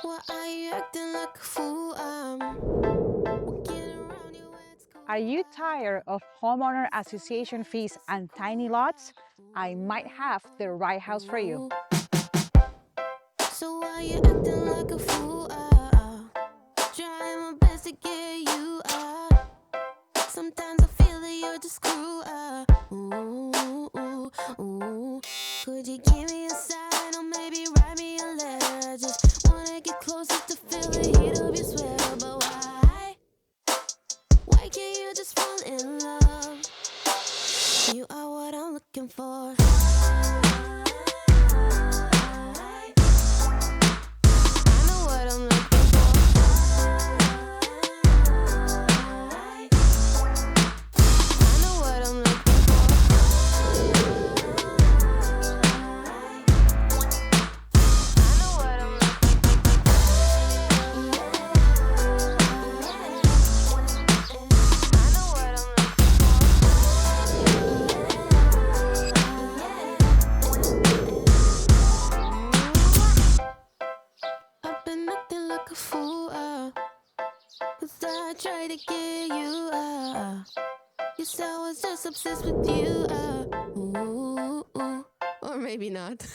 Why are you acting like a fool? Walking around you where it's cool. Are you tired of homeowner association fees and tiny lots? I might have the right house for you. So why you acting like a fool? Trying my best to get you out. Sometimes I feel that you're just cruel. Ooh, ooh, ooh. Could you give me a sign or maybe write me a letter? I just wanna get closer to feel the heat of your sweater. But why? Why can't you just fall in love? You are what I'm looking for. I know what I'm looking for. I know what I'm looking for. I know what I'm looking for. I know what I'm I've been acting like a fool, 'cause I tried to get you, you said I was just obsessed with you, ooh, ooh. Or maybe not.